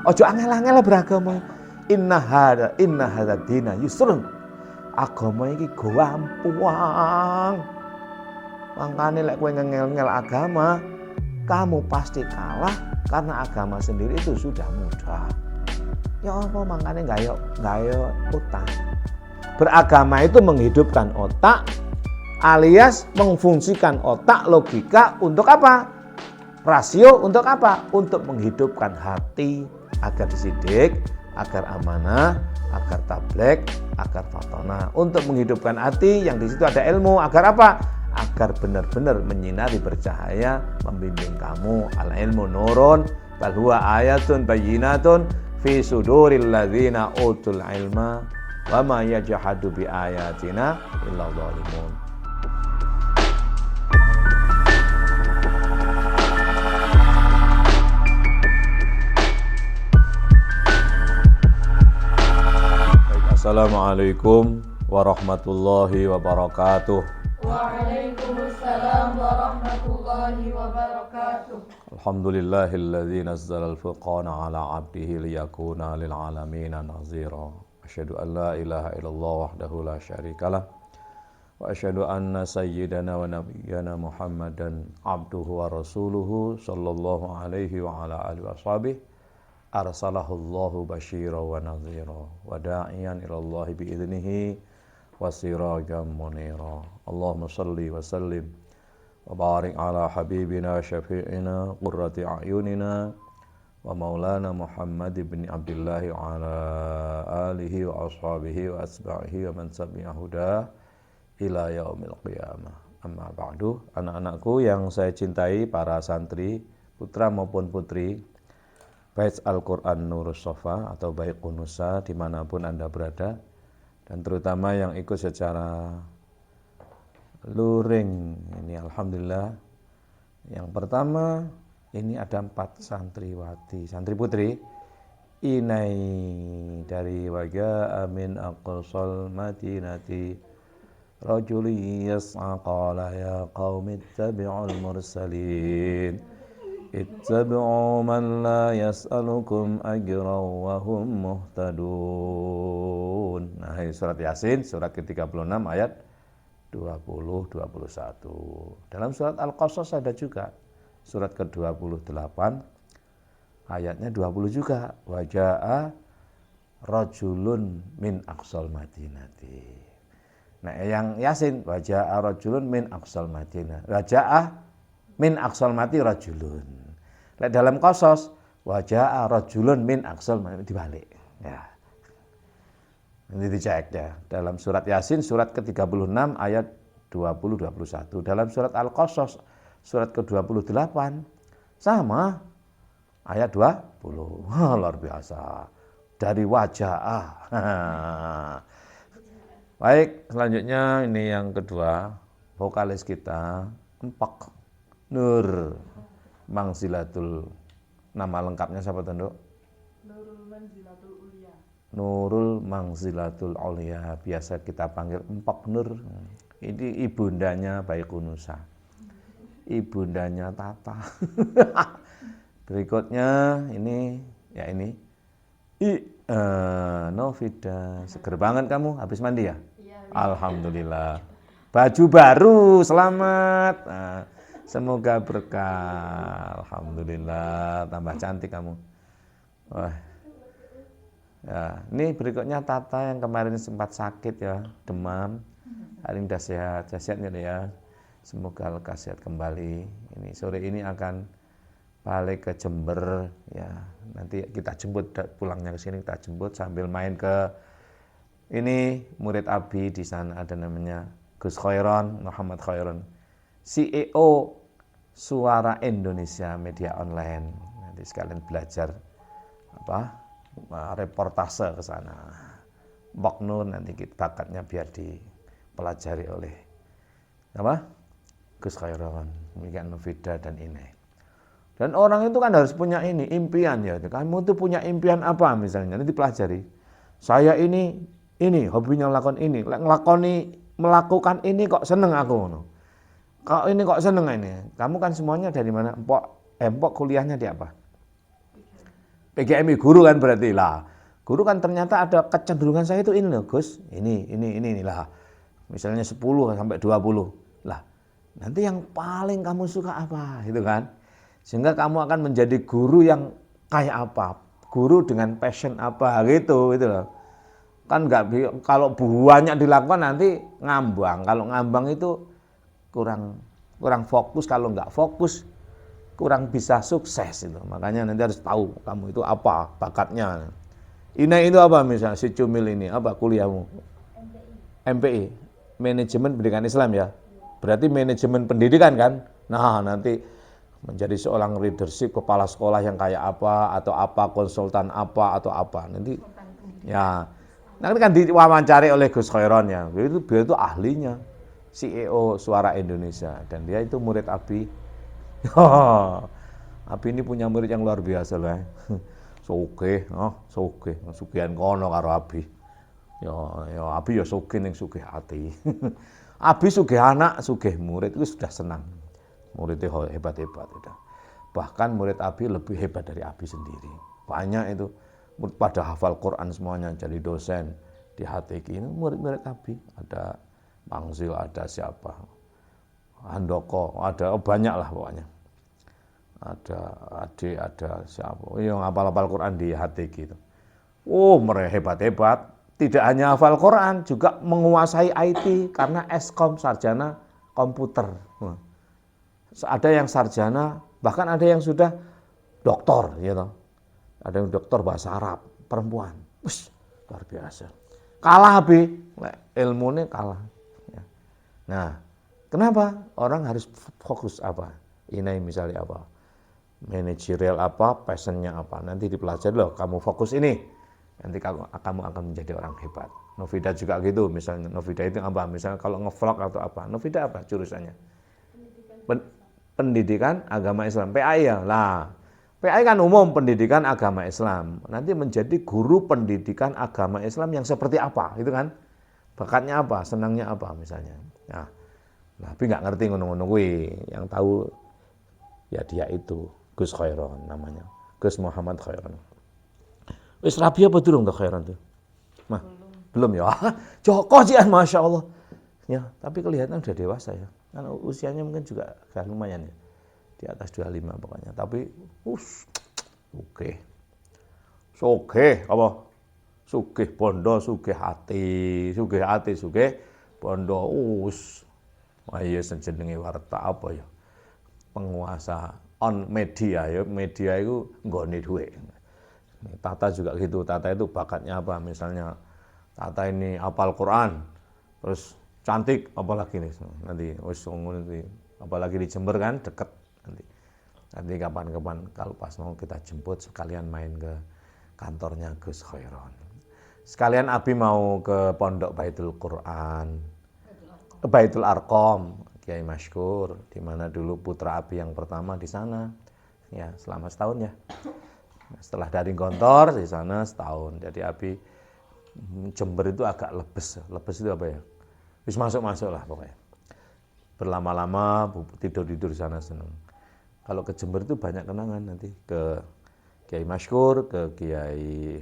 Ojo angel-angel beragama. Inna hadza dina yusrun. Agama iki gampang. Makane lek kowe ngengel-ngel agama, kamu pasti kalah karena agama sendiri itu sudah mudah. Ya apa makane gayo otak. Beragama itu menghidupkan otak alias memfungsikan otak logika untuk apa? Rasio untuk apa? Untuk menghidupkan hati agar disidik, agar amanah, agar tablek, agar fatona. Untuk menghidupkan hati yang di situ ada ilmu agar apa? Agar benar-benar menyinari bercahaya, membimbing kamu. Al ilmu nurun, bal huwa ayatun bayyinatun fi suduril ladzina utul ilma wa ma yajhadu bi ayatina illa dzalimun. Assalamualaikum warahmatullahi wabarakatuh. Waalaikumsalam warahmatullahi wabarakatuh. Alhamdulillahilladzi nazzala al-furqana ala 'abdihi liyakuna lil 'alamina nazira. Asyhadu an la ilaha illallah wahdahu la syarikalah wa asyhadu anna sayyidana wa nabiyyana Muhammadan 'abduhu wa rasuluhu sallallahu alaihi wa ala alihi washabihi arsalahullahu basyira wa nadhira wa da'iyan ilallahi bi'idnihi wa sirajan munira. Allahumma salli wa sallim wa barik ala habibina syafi'ina qurrati a'yunina wa maulana Muhammad ibn Abdullah wa ala alihi wa ashabihi wa asba'ihi wa man tabi'a huda ila yaumil qiyamah. Amma ba'du, anak-anakku yang saya cintai, para santri putra maupun putri Bait Al-Quran Nurus Sofa atau Bait Unusa dimanapun Anda berada, dan terutama yang ikut secara luring ini, alhamdulillah. Yang pertama ini ada 4 santriwati, santri putri Inai dari Waja Amin Aqsal Madinati rajuli yas'a qala ya qaumi ittabi'ul mursalin ittabi'u man la yas'alukum ajran wa hum muhtadun. Nah, ini surat Yasin, surat ke-36 ayat 20-21. Dalam surat Al-Qasas ada juga, surat ke-28 ayatnya 20 juga. Wa jaa rajulun min aqsal madinati. Nah, yang Yasin wa jaa rajulun min aqsal madinah. Wa jaa min aqsal mati rajulun. Dalam Qasas wa jaa rajulun min aqsal mati, dibalik ya. Ini dicek ya. Dalam surat Yasin surat ke-36 ayat 20-21. Dalam surat Al-Qasas surat ke-28 sama ayat 20. Luar biasa. Dari wajah. Baik, selanjutnya ini yang kedua, vokalis kita Empok Nur Mangzilatul. Nama lengkapnya siapa Tanduk? Nurul Manzilatul Ulia. Nurul Mangzilatul Ulia, biasa kita panggil Empok Nur. Ini ibundanya Baikunusa, ibundanya Tata. Berikutnya ini ya ini Novida. Seger banget kamu habis mandi ya? Iya. Alhamdulillah. Baju baru, selamat. Nah, semoga berkah. Alhamdulillah, tambah cantik kamu. Wah. Ya, ini berikutnya Tata yang kemarin sempat sakit ya, demam. Hari ini sudah sehat, sehatnya ya. Semoga lekas sehat kembali. Ini sore ini akan balik ke Jember ya. Nanti kita jemput, pulangnya ke sini kita jemput sambil main ke ini murid Abi di sana, ada namanya Gus Khairon, Muhammad Khairon, CEO Suara Indonesia Media Online. Nanti sekalian belajar reportase ke sana. Mbok Nur nanti bakatnya biar dipelajari oleh Gus Khairon, demikian Novida dan Inai. Dan orang itu kan harus punya ini impian ya. Kamu tuh punya impian apa misalnya? Nanti pelajari. Saya ini hobinya melakukan ini kok seneng aku. Kok ini kok seneng ini? Kamu kan semuanya dari mana? Empok kuliahnya di apa? PGMI guru kan berarti lah. Guru kan ternyata ada kecenderungan saya itu ini loh Gus, ini lah. Misalnya 10 sampai 20. Lah, nanti yang paling kamu suka apa? Gitu kan. Sehingga kamu akan menjadi guru yang kayak apa? Guru dengan passion apa gitu loh. Kan enggak, kalau banyak dilakukan nanti ngambang. Kalau ngambang itu kurang fokus, kalau enggak fokus kurang bisa sukses itu. Makanya nanti harus tahu kamu itu apa bakatnya. Ini itu apa misalnya si Cumil ini apa kuliahmu? MPI, manajemen pendidikan Islam ya. Berarti manajemen pendidikan kan? Nah, nanti menjadi seorang leadership kepala sekolah yang kayak apa atau apa konsultan apa atau apa. Nanti ya. Nanti kan diwawancari oleh Gus Khairon ya. Beliau itu ahlinya. CEO Suara Indonesia dan dia itu murid Abi. Abi ini punya murid yang luar biasa lah. Sugih, sugihan kono karo Abi. Ya Abi ya sugih ning sugih ati. Abi sugih anak, sugih murid itu sudah senang. Muridnya hebat-hebat udah. Bahkan murid Abi lebih hebat dari Abi sendiri. Banyak itu murid pada hafal Quran semuanya jadi dosen di HTQ ini murid-murid Abi. Ada Mangzil, ada siapa? Handoko, ada banyak lah pokoknya. Ada Ade, ada siapa yang hafal Quran di HTQ itu. Mereka hebat-hebat. Tidak hanya hafal Quran, juga menguasai IT karena Eskom, sarjana komputer. Ada yang sarjana, bahkan ada yang sudah doktor, gitu. Ada yang doktor bahasa Arab, perempuan. Luar biasa. Kalah Abi, ilmunya kalah. Nah, kenapa? Orang harus fokus apa? Ini misalnya apa? Manajerial apa, passionnya apa. Nanti dipelajari loh, kamu fokus ini. Nanti kamu akan menjadi orang hebat. Novida juga gitu, misalnya Novida itu apa? Misalnya kalau nge-vlog atau apa. Novida apa jurusannya? Pendidikan Agama Islam, PAI ya. Lah, PAI kan umum pendidikan agama Islam. Nanti menjadi guru pendidikan agama Islam yang seperti apa, gitu kan? Bakatnya apa, senangnya apa misalnya. Nah, tapi nggak ngerti ngono-ngono kuwi. Yang tahu ya dia itu Gus Khairon namanya. Gus Muhammad Khairon. Wis rabi apa durung tuh Khairon tuh? Mah, belum ya. Joko sih Masya Allah. Ya, tapi kelihatan udah dewasa ya. Kan usianya mungkin juga agak lumayan ya. Di atas 25 pokoknya. Tapi oke. Apa? Sugih bondo, sugih ati, sugih bondo ayo jenenge warta apa ya? Penguasa on media ya. Media itu nggone dhuwit. Tata juga gitu. Tata itu bakatnya apa? Misalnya Tata ini hafal Quran, terus cantik, apalagi nih nanti apalagi di Jember kan deket nanti kapan-kapan kalau pas mau kita jemput sekalian main ke kantornya Gus Khairon. Sekalian Abi mau ke Pondok Baitul Quran, ke Baitul Arqam, Kiai Masykur, di mana dulu putra Abi yang pertama di sana, ya selama setahun ya. Setelah dari kantor di sana setahun. Jadi Abi Jember itu agak lebes. Lebes itu apa ya? Wis masuk lah pokoknya. Berlama-lama tidur di sana seneng. Kalau ke Jember itu banyak kenangan nanti ke Kiai Masykur, ke Kiai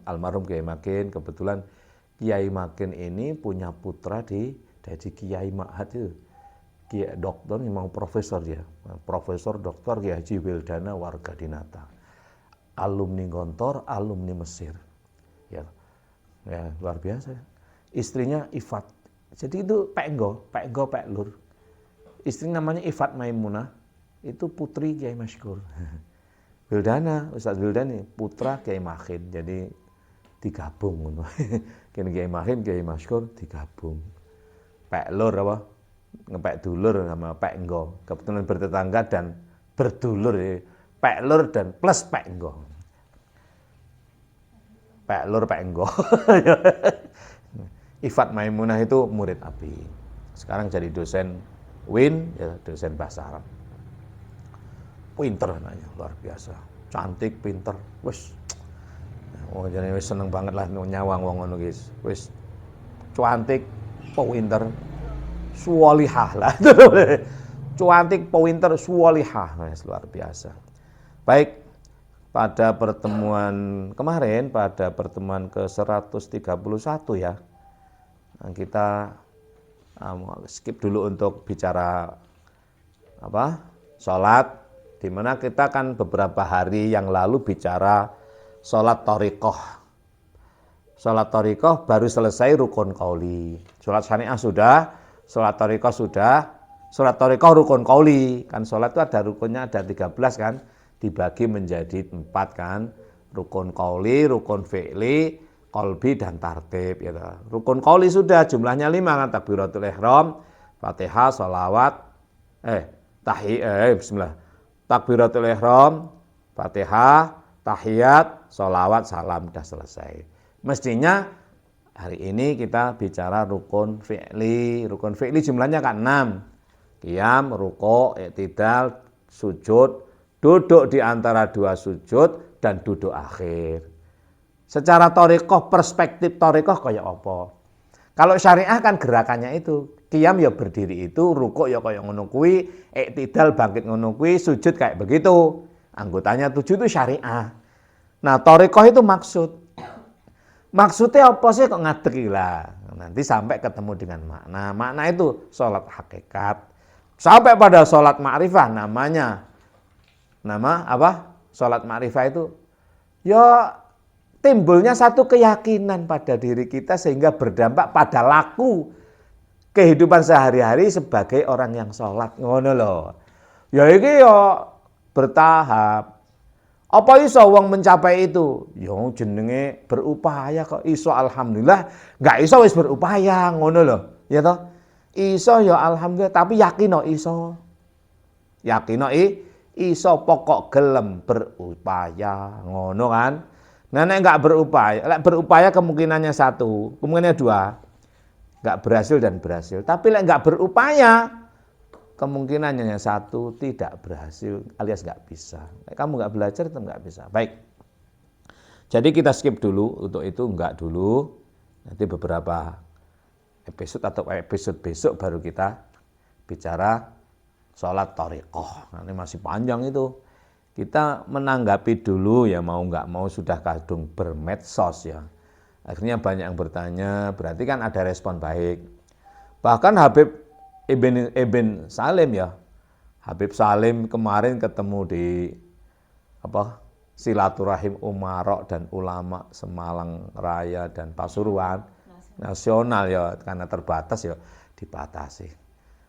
almarhum Kiai Makin. Kebetulan Kiai Makin ini punya putra dari Kiai Ma'had itu. Kiai dokter memang profesor dia. Profesor Dr. Kiai Haji Wildana Wargadinata. Alumni Gontor, alumni Mesir. Ya luar biasa. Istrinya Ifat. Jadi itu Pak Lur. Istri namanya Ifat Maimunah. Itu putri Kiai Masykur. Wildana, Ustaz Wildani, putra Kiai Makin. Jadi digabung. Kiai Makin, Kiai Masykur digabung. Pak Lur apa? Ngepek dulur sama Pak Enggo. Kebetulan bertetangga dan berdulur ya. Pak Lur dan plus Pak Enggo. Pak Lur, Pak Enggo. Ifat Maimunah itu murid Abi. Sekarang jadi dosen WIN, ya, dosen bahasa Arab. Pinter anaknya, luar biasa. Cantik, pinter. Jadi wis seneng banget lah nyawang wong ngono guys. Wis cantik, pinter, suwalihah lah. Cantik, pinter, suwalihah. Luar biasa. Baik, pada pertemuan kemarin, pada pertemuan ke-131 ya, kita skip dulu untuk bicara sholat, di mana kita kan beberapa hari yang lalu bicara sholat thariqah. Sholat thariqah baru selesai rukun qauli. Sholat syariah sudah, sholat thariqah sudah. Sholat thariqah rukun qauli. Kan sholat itu ada rukunnya, ada 13 kan, dibagi menjadi 4 kan. Rukun qauli, rukun fi'li, qalbi dan tartib gitu. Rukun qauli sudah jumlahnya 5 kan, takbiratul ihram, Fatihah, sholawat, bismillah. Takbiratul ihram, Fatihah, tahiyat, sholawat, salam, sudah selesai. Mestinya hari ini kita bicara rukun fi'li. Rukun fi'li jumlahnya kan 6. Qiyam, ruku', i'tidal, sujud, duduk di antara 2 sujud, dan duduk akhir. Secara thariqah, perspektif thariqah kayak apa? Kalau syariah kan gerakannya itu. Qiyam ya berdiri itu, ruku' ya kayak ngono kuwi, i'tidal bangkit ngono kuwi, sujud kayak begitu. Anggotanya 7 itu syariah. Nah, thariqah itu maksud. Maksudnya apa sih kok ngadeg lah? Nanti sampai ketemu dengan makna. Makna itu sholat hakikat. Sampai pada sholat ma'rifah nama apa? Sholat ma'rifah itu ya timbulnya satu keyakinan pada diri kita sehingga berdampak pada laku kehidupan sehari-hari sebagai orang yang sholat. Ngono loh. Ya iki ya bertahap. Apa iso wong mencapai itu? Ya jenenge berupaya kok iso alhamdulillah, enggak iso wis berupaya ngono lho, ya toh? Iso ya alhamdulillah tapi yakin iso. Yakin iso pokok gelem berupaya, ngono kan? Nah nek enggak berupaya kemungkinannya 1, kemungkinannya 2. Enggak berhasil dan berhasil. Tapi lek enggak berupaya kemungkinannya 1 tidak berhasil alias nggak bisa. Kamu nggak belajar itu nggak bisa. Baik. Jadi kita skip dulu untuk itu, enggak dulu. Nanti beberapa episode atau episode besok baru kita bicara sholat thariqah. Nanti masih panjang itu. Kita menanggapi dulu ya, mau nggak mau sudah kadung bermedsos ya. Akhirnya banyak yang bertanya, berarti kan ada respon baik. Bahkan Habib Ibn Salim ya, Habib Salim kemarin ketemu di silaturahim umarok dan ulama Semalang Raya dan Pasuruan nasional ya, karena terbatas ya dibatasi.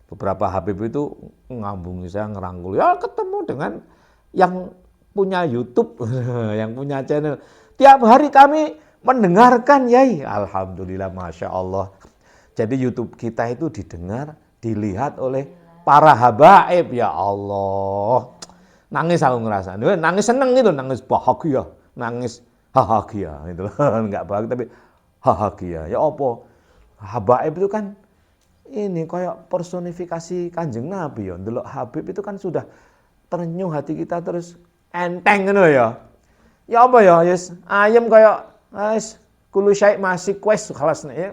Beberapa Habib itu ngambungi saya, ngerangkul ya, ketemu dengan yang punya YouTube, yang punya channel. Tiap hari kami mendengarkan Yai, alhamdulillah, masya Allah. Jadi YouTube kita itu didengar, dilihat oleh para habaib, ya Allah. Nangis aku ngerasa, nangis seneng itu, nangis bahagia, nangis bahagia itu, enggak bahagia tapi bahagia. Ya apa? Habaib itu kan ini kayak personifikasi Kanjeng Nabi ya. Ndelok Habib itu kan sudah terenyuh hati kita, terus enteng ngono ya. Ya apa ya? Yes, ayam kayak kulu syai masih kues khalas ya.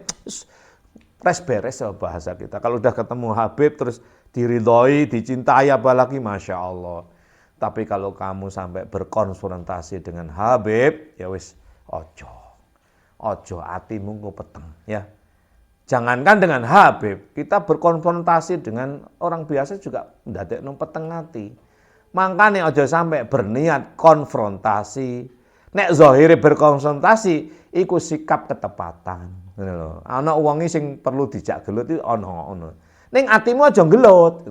Beres bahasa kita. Kalau udah ketemu Habib terus diridhoi, dicintai apalagi, masya Allah. Tapi kalau kamu sampai berkonfrontasi dengan Habib, ya wis ojo atimu ngupeteng ya. Jangankan dengan Habib, kita berkonfrontasi dengan orang biasa juga ndadekno peteng ati. Makane ojo sampai berniat konfrontasi. Nek zahire berkonfrontasi iku sikap ketepatan. Ana wonge sing perlu dijak gelut itu ana. Ning atimu aja gelut.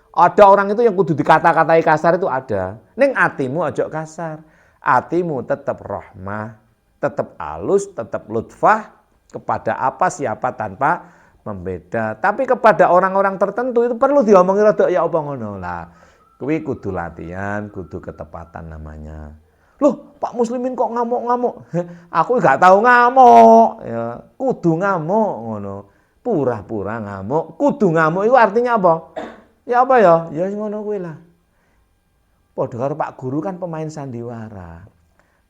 Ada orang itu yang kudu dikata-katai kasar itu ada. Ning atimu aja kasar. Atimu tetap rahmah, tetap halus, tetap lutfah kepada apa siapa tanpa membeda. Tapi kepada orang-orang tertentu itu perlu diomongi rada ya apa ngono. Lah, kuwi kudu latihan, kudu ketepatan namanya. Loh, Pak Muslimin kok ngamuk-ngamuk? Aku gak tahu ngamuk, ya. Kudu ngamuk ngono. Pura-pura ngamuk, kudu ngamuk itu artinya apa? Ya apa ya? Ya ngono kuwi lah. Padha karo Pak Guru kan pemain sandiwara.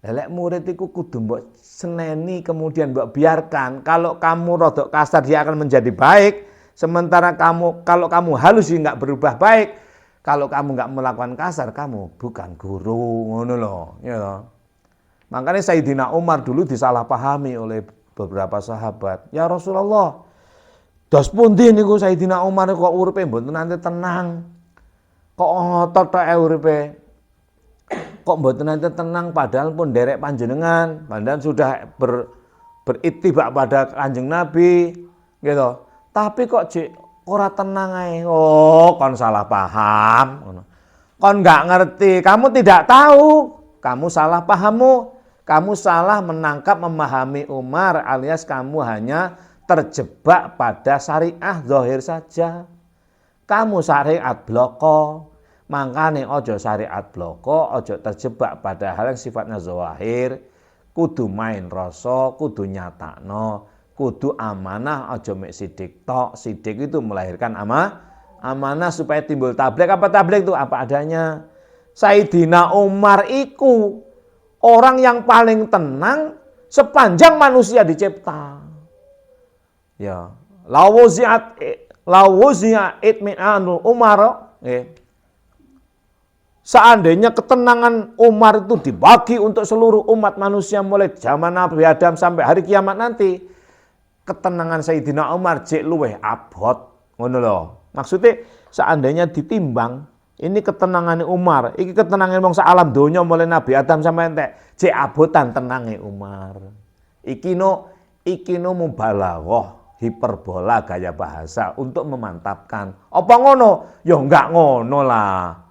Lek murid iku kudu mbok seneni kemudian mbok biarkan. Kalau kamu rodok kasar dia akan menjadi baik, sementara kalau kamu halus dia enggak berubah baik. Kalau kamu nggak melakukan kasar, kamu bukan guru, ngono loh, ya toh. Makanya Sayyidina Umar dulu disalahpahami oleh beberapa sahabat. Ya Rasulullah, dos pundi niku Sayyidina Umar kok uripe mboten nanti tenang. Kok ngotot tok uripe. Kok mboten nanti tenang padahal pun derek panjenengan, padahal sudah beritibak pada Kanjeng Nabi, gitu. Tapi kok ora tenang ae. Oh, kon salah paham. Kon nggak ngerti, kamu tidak tahu, kamu salah pahammu. Kamu salah menangkap memahami Umar alias kamu hanya terjebak pada syariah zahir saja. Kamu syariat bloko. Makanya ojo syariat bloko, ojo terjebak pada hal yang sifatnya zahir. Kudu main rasa, kudu nyatakno, kudu amanah, ojo mek sidik tok. Sidik itu melahirkan amanah supaya timbul tabligh. Apa tabligh itu? Apa adanya. Sayyidina Umar iku orang yang paling tenang sepanjang manusia dicipta. Ya, lawuziat itminanul Umar. Seandainya ketenangan Umar itu dibagi untuk seluruh umat manusia mulai zaman Nabi Adam sampai hari kiamat nanti, ketenangan Sayyidina Umar jek luweh abot, ngono lho. Maksudnya seandainya ditimbang ini ketenangan Umar, iki ketenangan wong sak alam donya mulai Nabi Adam sampai entek, jek abotan tenange Umar. Iki no mubalaghah, hiperbola gaya bahasa untuk memantapkan. Apa ngono? Ya enggak ngono lah.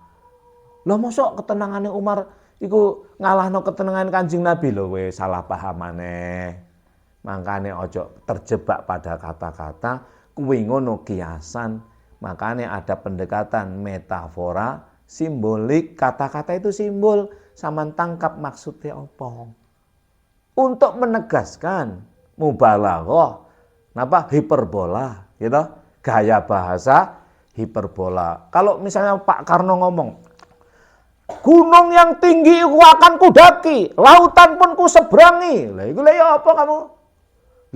Lah mosok ketenangane Umar iku ngalahno ketenangan Kanjeng Nabi lho, weh salah paham maneh. Makane ojo terjebak pada kata-kata kuwi ngono kiasan. Makanya ada pendekatan metafora, simbolik, kata-kata itu simbol, sama tangkap maksudnya apa. Untuk menegaskan mubalaghah, napa hiperbola, gitu, gaya bahasa hiperbola. Kalau misalnya Pak Karno ngomong, gunung yang tinggi ku akan kudaki, lautan pun ku seberangi. Lah iku lha ya apa kamu?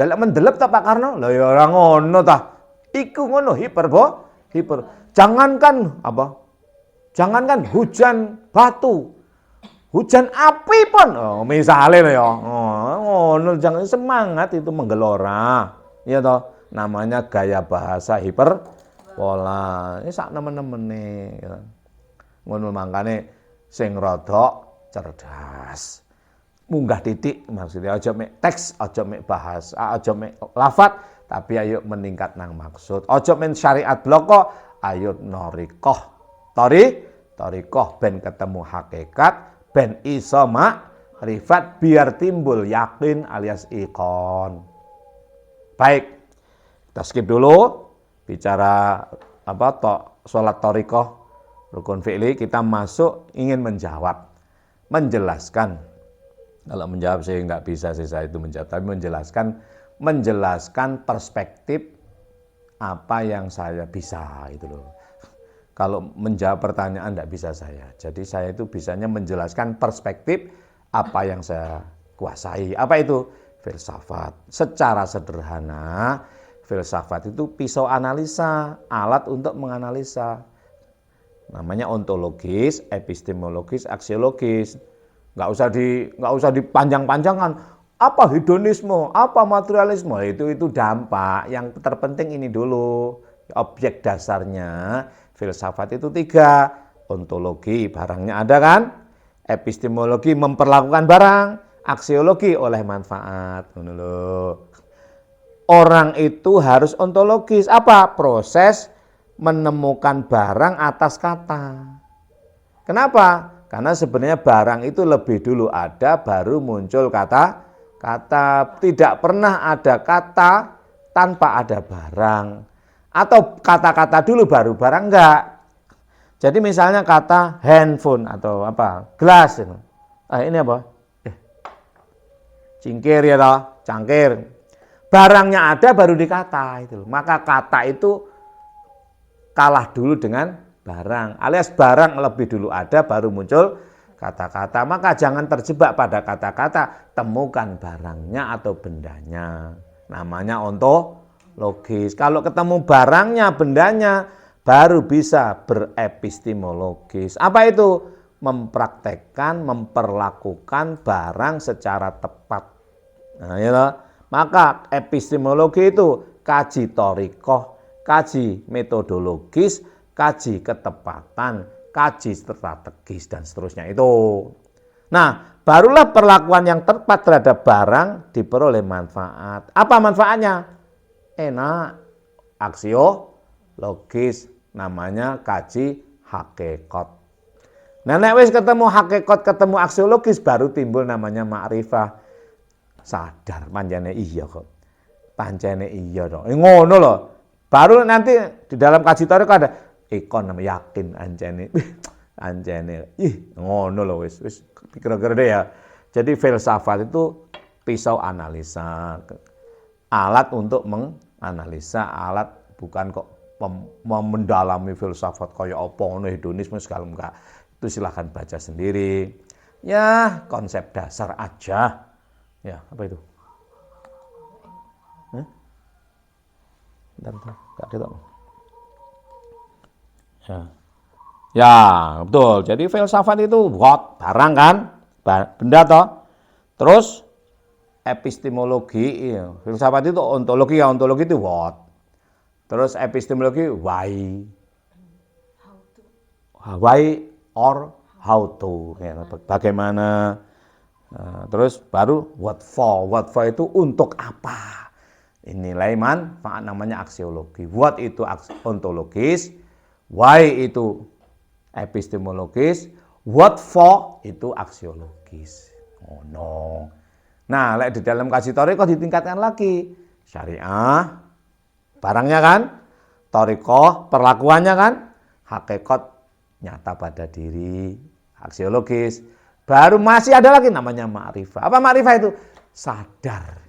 Lah mendelep ta Pak Karno? Lah ya ora ngono ta. Iku ngono Jangankan hujan batu, hujan api pun. Oh, misalnya ya. Ngono jangan semangat itu menggelora. Ya toh, namanya gaya bahasa hiperbola. Ini sak nemen-nemene ya. Ngono mangkane sing rada cerdas. Munggah titik maksudnya aja mek teks, aja mek bahasa, aja mek lafat. Tapi ayo meningkat nang maksud. Ojo men syariat bloko, ayo norikoh. Torikoh ben ketemu hakikat, ben iso makrifat biar timbul yakin alias ikon. Baik, kita skip dulu bicara salat torikoh rukun fi'li, kita masuk ingin menjelaskan. Kalau menjawab saya nggak bisa sih saya itu menjawab, tapi menjelaskan perspektif apa yang saya bisa itu loh. Kalau menjawab pertanyaan tidak bisa saya. Jadi saya itu bisanya menjelaskan perspektif apa yang saya kuasai. Apa itu? Filsafat. Secara sederhana, filsafat itu pisau analisa, alat untuk menganalisa. Namanya ontologis, epistemologis, aksiologis. Nggak usah dipanjang-panjangkan. Apa hedonisme, apa materialisme, itu dampak. Yang terpenting ini dulu, objek dasarnya. Filsafat itu 3, ontologi, barangnya ada kan? Epistemologi, memperlakukan barang. Aksiologi, oleh manfaat. Orang itu harus ontologis, apa? Proses menemukan barang atas kata. Kenapa? Karena sebenarnya barang itu lebih dulu ada, baru muncul kata. Tidak pernah ada kata tanpa ada barang. Atau kata-kata dulu baru barang, enggak. Jadi misalnya kata handphone atau gelas. Ini apa? Cingkir ya toh, cangkir. Barangnya ada baru dikata itu. Maka kata itu kalah dulu dengan barang. Alias barang lebih dulu ada baru muncul kata-kata. Maka jangan terjebak pada kata-kata, temukan barangnya atau bendanya. Namanya ontologis. Kalau ketemu barangnya, bendanya, baru bisa berepistemologis. Apa itu? Mempraktekkan, memperlakukan barang secara tepat. Nah, ya toh? Maka epistemologi itu kaji thoriqah, kaji metodologis, kaji ketepatan, kaji strategis dan seterusnya itu. Nah, barulah perlakuan yang tepat terhadap barang diperoleh manfaat. Apa manfaatnya? Enak, aksiologis, namanya kaji hakikat. Nah, nek wis ketemu hakikat, ketemu aksiologis, baru timbul namanya ma'rifah. Sadar pancene iya kok. Pancene iya to. Ngono loh. Baru nanti di dalam kaji thariqah ada ikon yakin anjene. Anjene. Ngono loh wis kira-kira deh ya. Jadi filsafat itu pisau analisa. Alat untuk menganalisa, alat bukan kok mendalami filsafat kayak apa ngono hedonisme segala enggak. Itu silahkan baca sendiri. Ya, konsep dasar aja. Ya, apa itu? Bentar, enggak gitu. Ya, betul. Jadi filsafat itu what? Barang kan? Benda toh. Terus epistemologi, iya. Filsafat itu ontologi, ya ontologi itu what? Terus epistemologi why? Why or how to? Ya, bagaimana? Nah, terus baru what for itu untuk apa? Nilai manfaat namanya aksiologi. What itu ontologis, why itu epistemologis, what for itu aksiologis. Oh no. Nah, di dalam kaji thariqah ditingkatkan lagi. Syariah, barangnya kan, thariqah, perlakuannya kan, hakikat nyata pada diri, aksiologis. Baru masih ada lagi namanya ma'rifah. Apa ma'rifah itu? Sadar.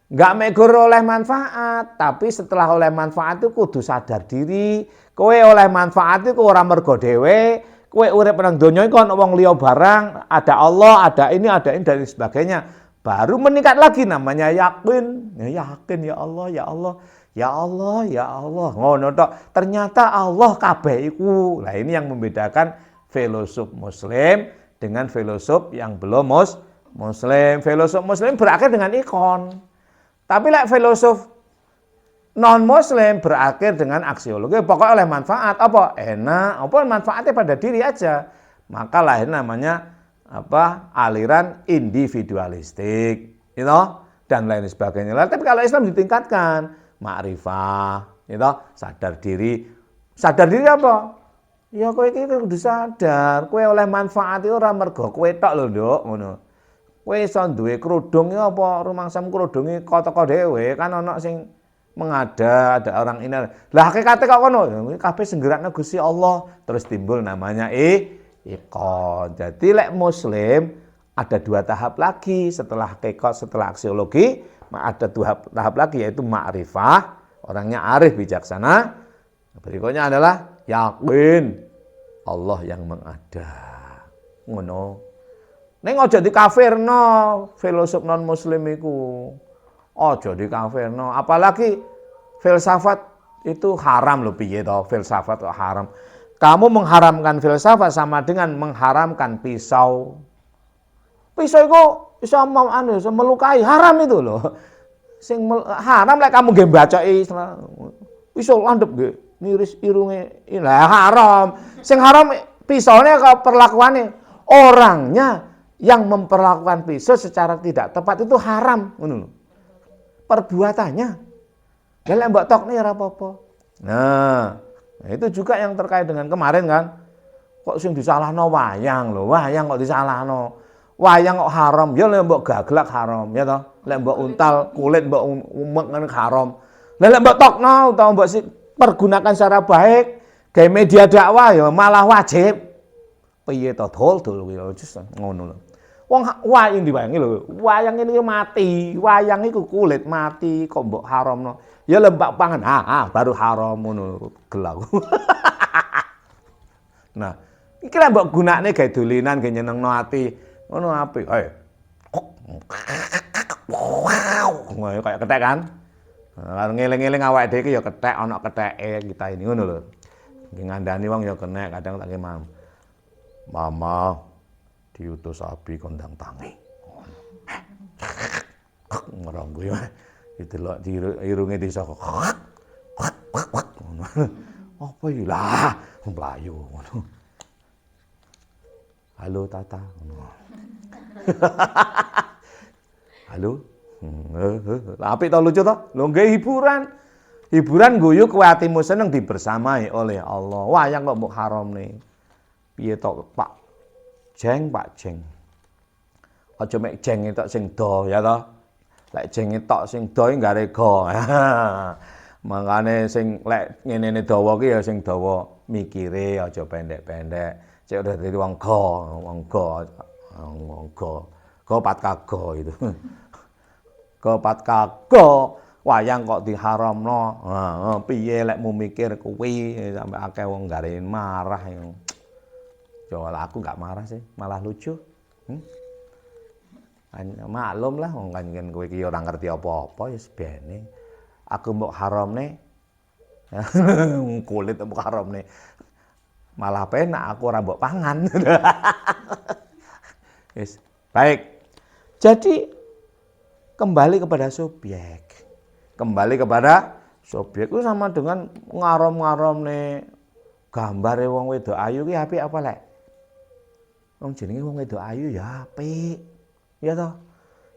Enggak megur oleh manfaat, tapi setelah oleh manfaat itu kudu sadar diri. Kowe oleh manfaat itu ora mergo dhewe, kowe urip nang donya iku ana wong liya barang, ada Allah, ada ini dan sebagainya. Baru meningkat lagi namanya yakin. Ya yakin ya Allah, ya Allah. Ya Allah, ya Allah. Ngono tok. Ternyata Allah kabeh iku. Lah ini yang membedakan filosof muslim dengan filosof yang belum muslim. Filosof muslim berakhir dengan ikon. Tapi filosof non muslim berakhir dengan aksiologi. Pokoknya oleh manfaat. Apa? Enak. Apa manfaatnya pada diri aja. Maka lahir namanya aliran individualistik. Dan lain sebagainya. Tapi kalau Islam ditingkatkan. Ma'rifah. Sadar diri. Sadar diri apa? Ya kowe iki kudu sadar, kowe oleh manfaat iki ora mergo kowe tok lho, Nduk, ngono. Kowe iso duwe kerudung iki apa rumangsam kerudunge teko dhewe, kan ana sing ada orang ini. Lah hakikate kok ngono, kabeh senggerakna Gusti Allah, terus timbul namanya ikon. Jadi muslim ada dua tahap lagi setelah hakikat, setelah aksiologi, ada dua tahap lagi yaitu ma'rifah, orangnya arif bijaksana. Berikutnya adalah yakin Allah yang mengada. Ngono. Ning aja dikafirno filosof non muslim iku. Aja dikafirno, apalagi filsafat itu haram lho piye to, filsafat kok haram. Kamu mengharamkan filsafat sama dengan mengharamkan pisau. Pisau itu bisa melukai, haram itu loh. Sing haram lek kamu nggih bacoki pisau landhep nggih. Niris irunge lah haram. Sing haram pisaunya kalau perlakuannya orangnya yang memperlakukan pisau secara tidak tepat itu haram ngono. Perbuatannya. Lah lek mbok tokne ora apa-apa. Nah, itu juga yang terkait dengan kemarin kan. Kok sing disalahno wayang lho, wayang kok disalahno. Wayang kok haram, ya lek mbok gaglak haram ya toh. Lek mbok untal kulit mbok umek kan haram. Lah lek mbok tokno utawa mbok pergunakan secara baik, gawe media dakwah ya malah wajib. Piye to dol kuwi ngono lho. Wong wayang diwayangi lho, wayang ini mati, wayang iku kulit mati kok mbok haramno. Ya lembak pangan, baru haram ngono gelau. Nah, iki lek mbok gunakne gawe dolinan gawe nyenengno ati, ngono apik. Wow, kayak ketek kan? Kalau ngeling-ngeling awake dhewe iki ya kethek ana ketheke kita ini ngono lho. ngandani wong ya kena, kadang tak mam. Mama diutus Abi kondang tangi. Ngeronggo ya. Didelok irunge desa kok. Apa iki lah, mlayu ngono. Halo Tata. Halo. Apik to lucu to? Lho nggih hiburan. Hiburan guyu kowe atimu seneng dibersamai oleh Allah. Wayang kok mbok haramne. Piye to Pak Jeng, Pak Jeng. Aja mek jeng tok sing do ya to. Lek jeng tok sing do gak rega. Mangane sing lek ngene dawa ki ya sing dawa mikire aja pendek-pendek. Cek udah dadi wong go pat kago itu. Go pat kago. Wayang kok diharamno. Piye lek mu mikir kuwi sampe akeh wong gare marah. Yo aku gak marah sih, malah lucu. Maklum lah wong kan kowe iki ora ngerti apa-apa ya sebene. Aku mbok haramne. Kulit mbok haramne. Malah penak aku ora mbok pangan. Yes. Baik. Jadi kembali kepada subjek. Kembali kepada subjek itu sama dengan ngarom-ngaromne gambare wong wedok ayu ki apik apa lek? Wong jenenge wong wedok ayu ya apik. Ya toh.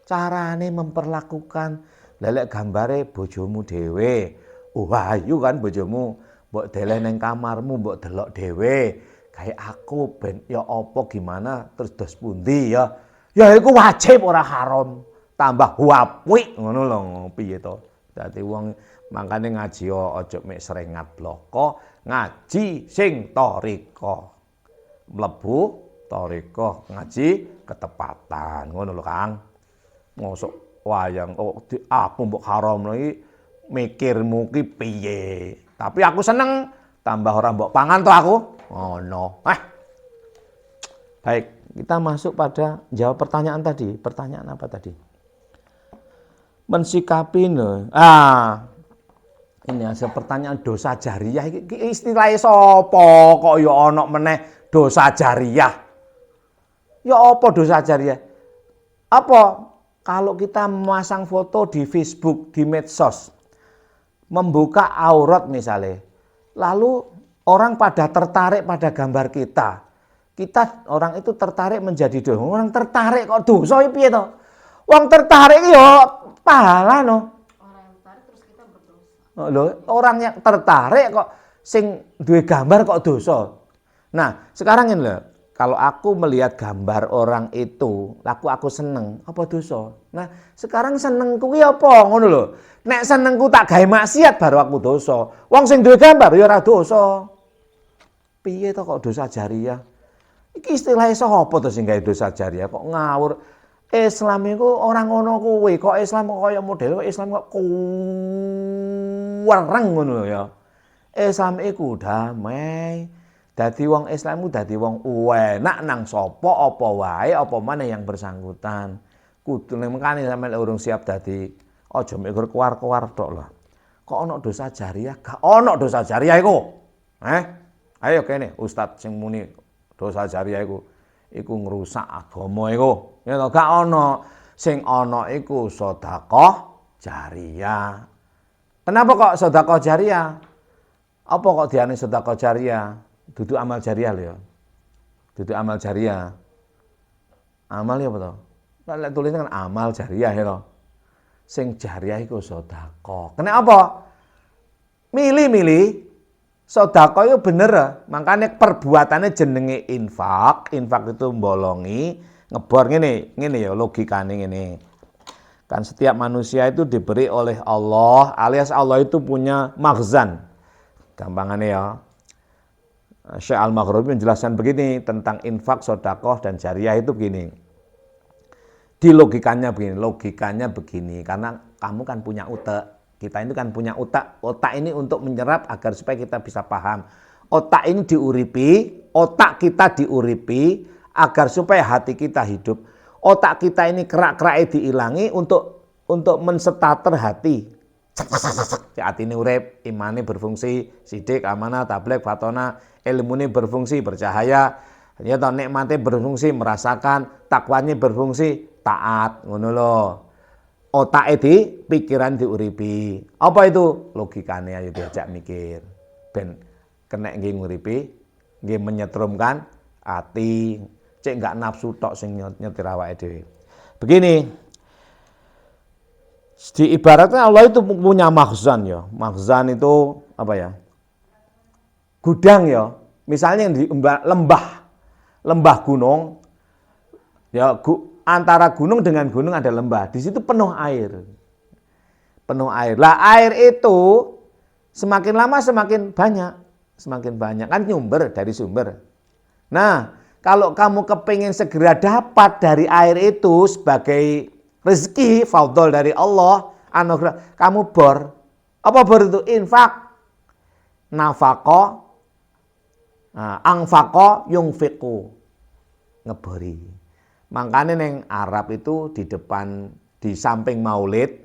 Carane memperlakukan lelek gambare bojomu dhewe. Ayu kan bojomu, mbok deleh ning kamarmu, mbok delok dhewe. Kayak aku ben ya apa gimana terus dos pundi ya. Ya iku wajib ora haram. Tambah apik ngono lho piye to. Dadi wong mangkane ngaji aja mek serengat bloko, ngaji sing tarika. Mlebu tarika ngaji ketepatan ngono lho Kang. Mosok wayang aku mbok haramno iki mikirmu ki piye. Tapi aku seneng tambah ora mbok pangan to aku. Ngono. Baik, kita masuk pada jawab pertanyaan tadi. Pertanyaan apa tadi? Mensikapi ini ada pertanyaan dosa jariyah iki istilahnya sapa kok ya ana meneh dosa jariyah. Ya apa dosa jariyah? Apa? Kalau kita memasang foto di Facebook, di medsos, membuka aurat misalnya, lalu orang pada tertarik pada gambar kita. Orang itu tertarik menjadi dosa. Orang tertarik kok dosa piye to? Wong tertarik ya pahala no. Orang yang tertarik terus kita berdosa. Loh, orang yang tertarik kok sing duwe gambar kok dosa. Nah, sekarang ini loh, kalau aku melihat gambar orang itu, aku seneng, apa dosa? Nah, sekarang senengku ki apa? Ngono lho. Nek senengku tak gawe maksiat baru aku dosa. Wong sing duwe gambar ya ora dosa. Piye to kok dosa jariyah? Iki istilahnya sapa to sing gawe dosa jariyah? Kok ngawur. Islam iku orang ngono kuwi. Kok Islam kaya model Islam kok kuwereng ngono ya. Islam iku damai. Dadi wong Islam ku dadi wong enak nang sapa apa wae apa maneh yang bersangkutan. Kudu mengkane sampeyan urung siap dadi aja mikir kuwar-kuwar tok lah. Kok ana dosa jariyah? Gak ana dosa jariyah iku. Ayo kene ustaz sing muni dosa jariyah iku ngrusak agama iku. Ya to gak ana. Sing ana iku sedekah jariyah. Kenapa kok sedekah jariyah? Apa kok diane sedekah jariyah? Duduk amal jariyah lho ya. Duduk amal jariyah. Amal ya apa to? Lek tulisan kan amal jariyah ya to. Sing jariyah iku sedekah. Kenapa? Milih-milih sedekah itu bener. Makanya perbuatannya jenenge infak. Infak itu mbolongi, ngebor ngene ya logikane ngene. Kan setiap manusia itu diberi oleh Allah, alias Allah itu punya makhzan. Gampangannya ya. Syekh Al-Maghribi menjelaskan begini tentang infak, sedekah dan jariyah itu begini. Logikanya begini, karena kamu kan punya otak. Kita ini kan punya otak. Otak ini untuk menyerap agar supaya kita bisa paham. Otak ini otak kita diuripi agar supaya hati kita hidup. Otak kita ini kerak-keraknya diilangi untuk menstarter hati. Cek atine urip, imane berfungsi, sidik, amanah, tabligh, fatona, ilmune berfungsi, bercahaya, ya toh nikmate berfungsi, merasakan, takwanya berfungsi, taat, ngono lho. Otake di pikiran diuripi. Apa itu? Logikane ayo diajak mikir. Ben kena nggih nguripi, nggih menyetrumkan ati, cek enggak nafsu tok sing nyetir awake dhewe. Begini, diibaratkan Allah itu punya makhzan ya. Makhzan itu apa ya? Gudang ya. Misalnya di lembah gunung, ya antara gunung dengan gunung ada lembah. Di situ penuh air. Penuh air. Lah air itu semakin lama semakin banyak. Semakin banyak. Kan nyumber dari sumber. Nah, kalau kamu kepingin segera dapat dari air itu sebagai rezeki, faudol dari Allah, anugerah, kamu bor. Apa bor itu? Infak. Nafako, angfako, yungfiku. Ngebori. Makanya neng Arab itu di depan, di samping maulid,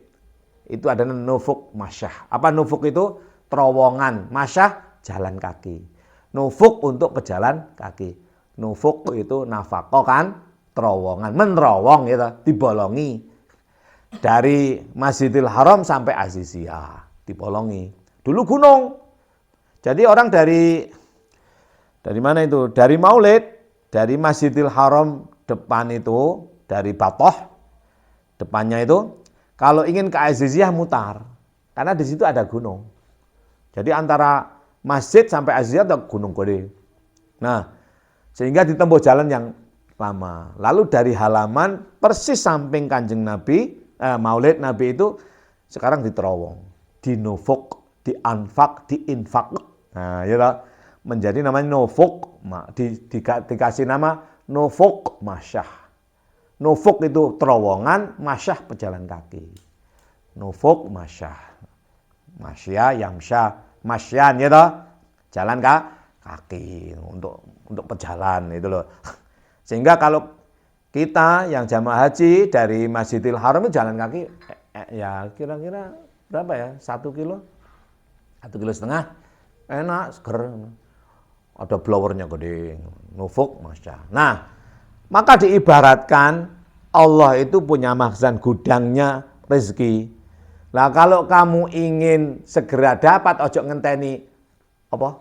itu ada nufuk masyah. Apa nufuk itu? Terowongan. Masyah, jalan kaki. Nufuk untuk pejalan kaki. Nufuk itu nafako kan? Terowongan. Menerowong gitu, dibolongi. Dari Masjidil Haram sampai Aziziyah. Dibolongi. Dulu gunung. Jadi orang dari mana itu? Dari maulid, dari Masjidil Haram depan itu, dari Batoh, depannya itu, kalau ingin ke Aziziyah mutar. Karena di situ ada gunung. Jadi antara masjid sampai Aziziyah ada gunung gede. Nah, sehingga ditempuh jalan yang lama. Lalu dari halaman persis samping Kanjeng Nabi, maulid Nabi itu sekarang diterowong, dinufuk, dianfak, diinfak. Nah, ya menjadi namanya nufuk, dikasih nama nufuk masyah. Nufuk itu terowongan, masyah pejalan kaki. Nufuk masyah. Masya, yamsya, masyan ya toh. Jalan kaki untuk pejalan itu loh. Sehingga kalau kita yang jamaah haji dari Masjidil Haram itu jalan kaki ya kira-kira berapa ya? 1 kilo? 1,5 kilo. Enak, seger. Ada blowernya gede, nufuk masya. Nah, maka diibaratkan Allah itu punya makhzan gudangnya rezeki. Nah, kalau kamu ingin segera dapat, ojo ngenteni apa?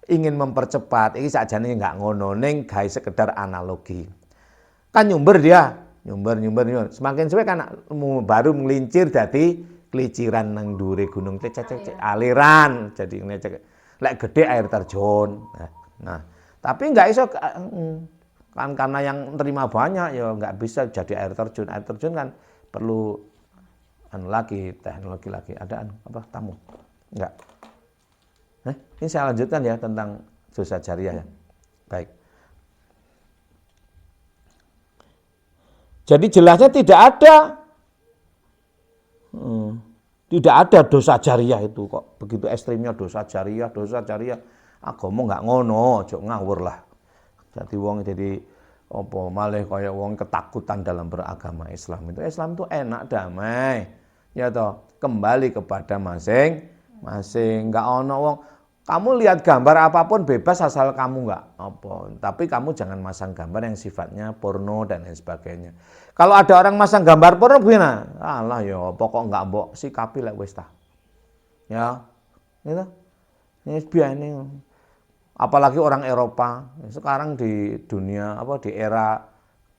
Ingin mempercepat, ini sajane enggak ngono, ning gawe sekedar analogi. Kan nyumber dia, nyumber. Semakin suwe kan baru melincir dadi keliciran nang dhuwure gunung aliran jadi ngecek. Lek gede air terjun. Nah, tapi enggak iso kan karena yang terima banyak ya enggak bisa jadi air terjun. Air terjun kan perlu teknologi lagi. Ada apa tamu? Enggak. Ini saya lanjutkan ya tentang dosa jariah ya. Baik. Jadi jelasnya tidak ada dosa jariah itu kok. Begitu ekstrimnya dosa jariah. Agama enggak ngono, ojo ngawur lah. Jadi wong jadi apa malih kaya wong ketakutan dalam beragama Islam itu. Islam itu enak, damai. Ya toh, kembali kepada masing-masing. Enggak ono wong kamu lihat gambar apapun bebas asal kamu enggak apa. Tapi kamu jangan masang gambar yang sifatnya porno dan lain sebagainya. Kalau ada orang masang gambar porno gimana? Alah ya pokok enggak mbok sikapi lek wis ta. Ya. Gitu. Ini biane. Apalagi orang Eropa. Sekarang di dunia di era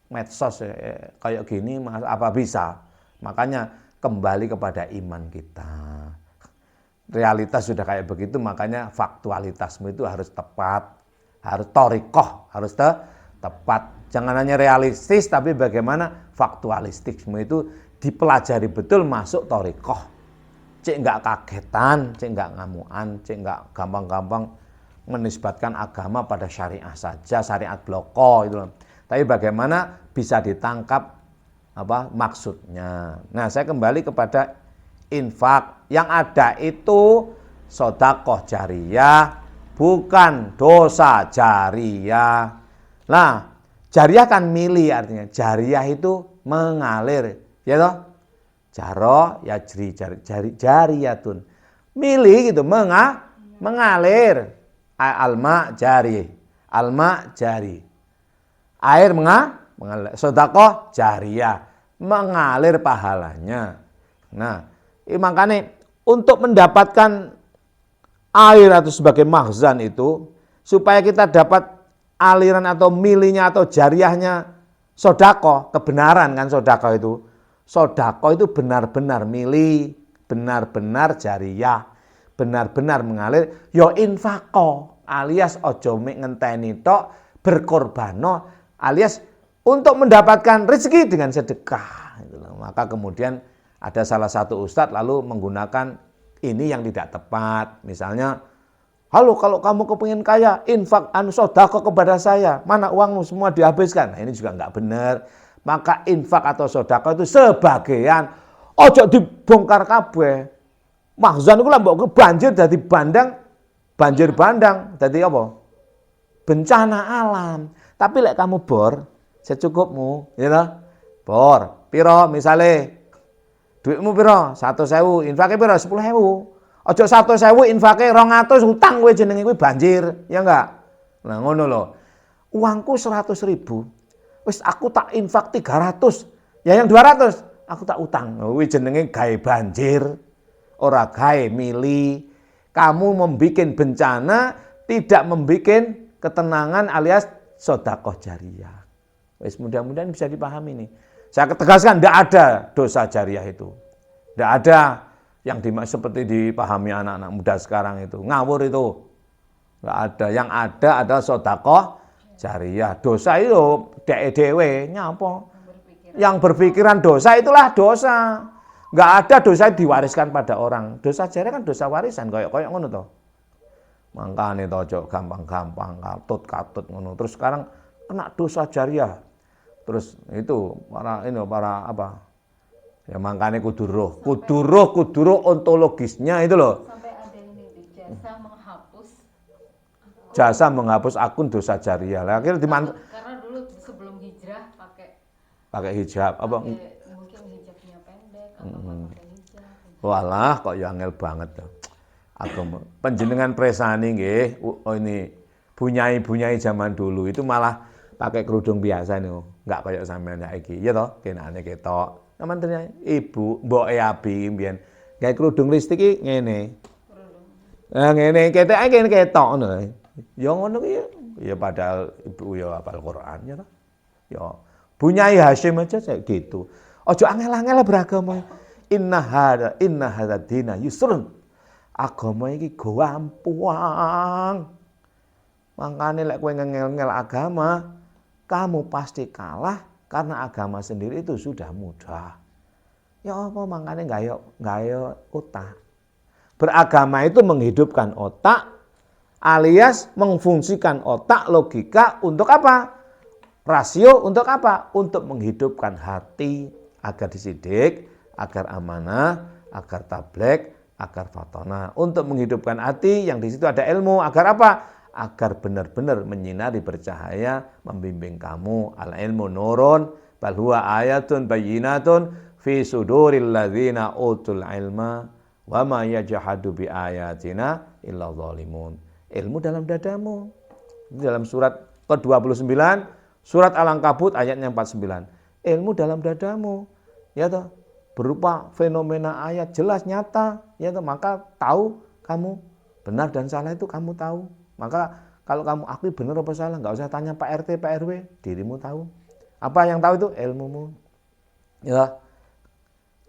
medsos kayak gini apa bisa. Makanya kembali kepada iman kita. Realitas sudah kayak begitu, makanya faktualitasmu itu harus tepat, harus thoriqoh, harus tepat. Jangan hanya realistis, tapi bagaimana faktualistikmu itu dipelajari betul masuk thoriqoh. Cek enggak kagetan, cek enggak ngamuan, cek enggak gampang-gampang menisbatkan agama pada syariah saja, syariat bloko itu. Tapi bagaimana bisa ditangkap maksudnya. Nah, saya kembali kepada infak. Yang ada itu sedekah jariyah, bukan dosa jariyah. Nah, jariyah kan milih artinya. Jariyah itu mengalir, ya toh? Jaro yajri jariyatun. Mili gitu, mengalir. Alma jari. Alma jari. Air mengalir. Sedekah jariyah, mengalir pahalanya. Nah, makanya untuk mendapatkan air atau sebagai makhzan itu, supaya kita dapat aliran atau milinya atau jariyahnya sedekah, kebenaran kan sedekah itu. Sedekah itu benar-benar mili, benar-benar jariyah, benar-benar mengalir, ya infaqo, alias ojo mek ngenteni tok, berkorbano, alias untuk mendapatkan rezeki dengan sedekah. Maka kemudian ada salah satu ustadz lalu menggunakan ini yang tidak tepat. Misalnya, halo kalau kamu kepingin kaya, infak sedekah kepada saya, mana uangmu semua dihabiskan. Nah, ini juga enggak benar. Maka infak atau sedekah itu sebagian, ojo dibongkar kabeh. Makhzan itu lah mbok banjir dadi banjir bandang, dadi apa? Bencana alam. Tapi lek kamu bor secukupmu, ya toh? Bor, piro misale duitmu piro? 100.000, infake piro? 10.000. Ojo 100.000 infake 200 utang kowe jenenge kuwi banjir, ya enggak? Nah ngono lho. Uangku 100.000. Wis aku tak infak 300. Ya yang 200 aku tak utang. Kuwi jenenge gawe banjir. Ora gawe mili. Kamu membikin bencana, tidak membikin ketenangan alias sedekah jariyah. Wis mudah-mudahan bisa dipahami nih. Saya tegaskan tidak ada dosa jariyah itu. Tidak ada yang seperti dipahami anak-anak muda sekarang itu. Ngawur itu. Tidak ada. Yang ada adalah sedekah jariyah. Dosa itu dewe nyapa. Yang berpikiran dosa itulah dosa. Enggak ada dosa diwariskan pada orang. Dosa jariyah kan dosa warisan koyok-koyok ngono to. Mangkane to ojo gampang-gampang katut ngono. Terus sekarang kena dosa jariyah. Terus itu para apa? Ya mangkane kudu roh ontologisnya itu loh. Sampai ada ini jasa menghapus akun dosa jariyah. Lah akhirnya karena dulu sebelum hijrah pakai hijab apa? Mungkin hijabnya pendek atau pakai hijab. Walah kok ya angel banget tuh. Agama panjenengan presani nggih, ini bunyai zaman dulu itu malah pakai kerudung biasa nih, enggak kayak sampean saiki. Iya toh, kenane ketok. Sampeyan ibu, mboke abi mbiyen gawe kerudung listrik iki ngene. Nah ngene keteke ngene ketok ngono. Ya ngono ki ya padahal ibu ya hafal Quran ya toh. Ya bunyai Hasyim aja kayak gitu. Ojo angel-angel beragama. Inna hadza dina yusrun. Agama iki gampang. Makane lek kowe ngengel-ngel agama, kamu pasti kalah karena agama sendiri itu sudah mudah. Ya apa makanya gayo otak. Beragama itu menghidupkan otak alias memfungsikan otak logika untuk apa? Rasio untuk apa? Untuk menghidupkan hati agar disidik, agar amanah, agar tablek, agar fatona. Untuk menghidupkan hati yang di situ ada ilmu agar apa? Agar benar-benar menyinari bercahaya, membimbing kamu. Al ilmu nurun bal huwa ayatun bayyinatun fi suduril ladzina utul ilma wa ma yajhadu bi ayatina illa zalimun. Ilmu dalam dadamu. Dalam surat ke-29 surat Al-Ankabut ayatnya 49. Ilmu dalam dadamu. Ya toh, berupa fenomena ayat jelas nyata, ya toh, maka tahu kamu benar dan salah itu kamu tahu. Maka kalau kamu akui benar apa salah, enggak usah tanya Pak RT, Pak RW, dirimu tahu. Apa yang tahu itu ilmumu. Ya.